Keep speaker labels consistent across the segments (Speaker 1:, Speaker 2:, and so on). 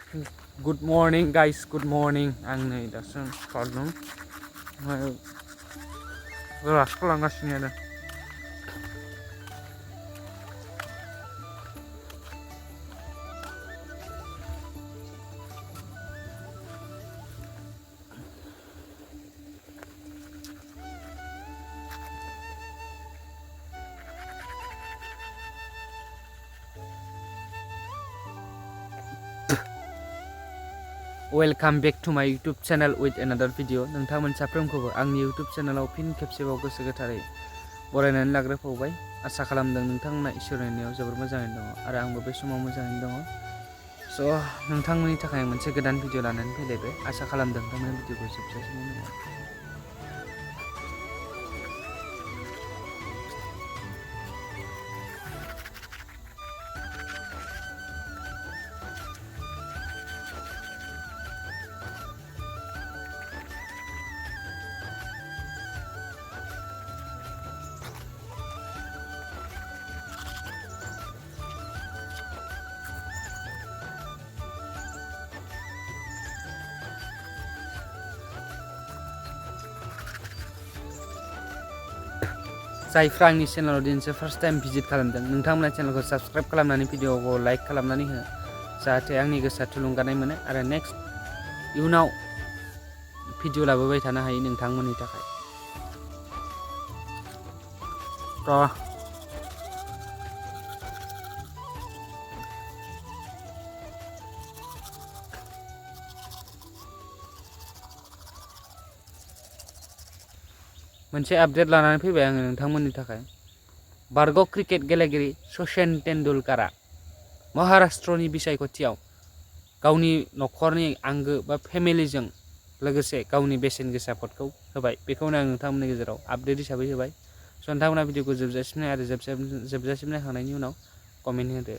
Speaker 1: Good morning guys, good morning. आं नै दासो खालामदों ब्रास खालामगासिनो आरो welcome back to my YouTube channel with another video नोंथांमोन साफ्रोमखौबो आंनि यूट्यूब चैनलाव फिन खेबसेबाव गोसो गोथारै बरायनानै लाग्रोबावबाय। आसा खालामदों नोंथांमोना इसोरनि अननायाव जोबोर मोजाङैनो दङ आरो आंबो बे समाव मोजाङैनो दङ। स' नोंथांमोननि थाखाय मोनसे गोदान भिडिअ लानानै फैलायबाय। आसा खालामदों नोंथांमोननि भिडिअखौ जोबजासिम नायगोन। जायफ्रा आंनि चेनेलाव दिनैसो फार्स्ट टाइम भिजिट खालामदों नोंथांमोना चेनेलखौ साबस्क्राइब खालामनानै भिडिअखौ लाइक खालामनानै हो जाहाथे आंनि गोसोआ थुलुंगानाय मोनो आरो नेक्स्ट इयुनाव भिडिअ लाबोबाय थानो हायो नोंथांमोननि थाखाय। मोनसे आपडेट लानानै फैबाय आङो नोंथांमोननि थाखाय। बारग' क्रिकेट गेलेगिरि सचिन तेन्दुलकारा महाराष्ट्रनि बिसायख'थियाव गावनि न'खरनि आंगो बा फेमिलिजों लोगोसे गावनि बेसेन गोसा भटखौ होबाय। बेखौनो आं नोंथांमोननि गेजेराव आपडेट हिसाबै होबाय। स' नोंथांमोना भिडिअखौ जोबजासिम नाय आरो जोबजासिम नायखांनायनि उनाव कमेन्ट होदो।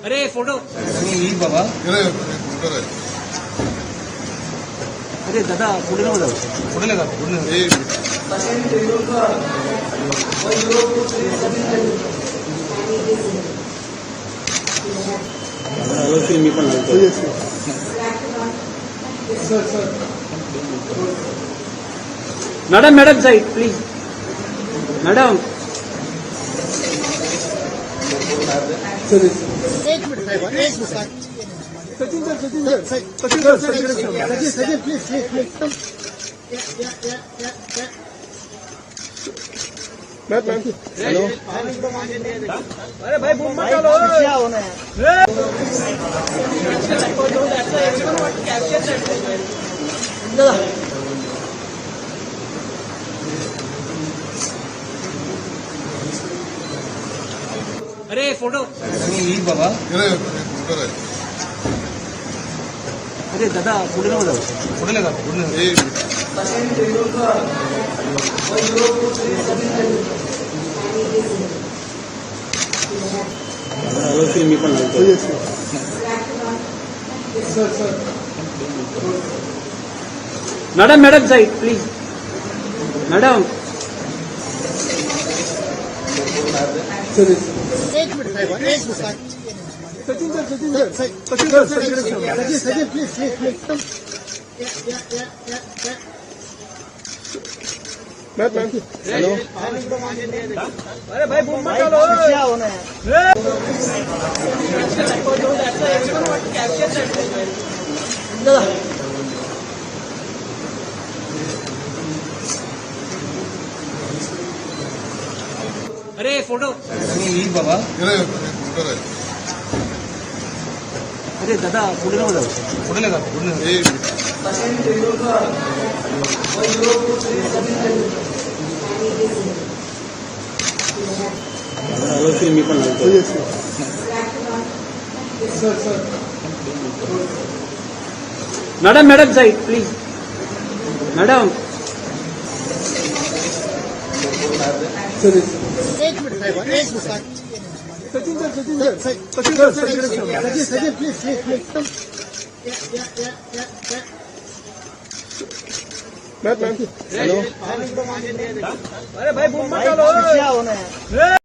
Speaker 2: अरे फोटो
Speaker 3: बाबा
Speaker 2: अरे दादा पुढे नको जाऊ पुढे लगा पुढे मी पण madam madam side please madam
Speaker 3: एक मिनट साहेब एक minute Sachin sir Sachin please ma'am hello
Speaker 2: अरे भाई बूम मत डालो क्या होना है अरे फोटो
Speaker 3: बाबा
Speaker 2: अरे दादा पुढे नको जाऊ पुढे लगा पुढे मी पण madam madam side please madam
Speaker 3: एक मिनट साहेब एक minute Sachin please ma'am hello
Speaker 2: अरे भाई बूम मत डालो क्या होना है अरे फोटो
Speaker 3: बाबा
Speaker 2: अरे दादा पुढे नको जाऊ पुढे लगा पुढे मी पण madam madam side please madam
Speaker 3: एक मिनट साहेब एक minute Sachin sir please ma'am hello
Speaker 2: अरे भाई बुम मत डालो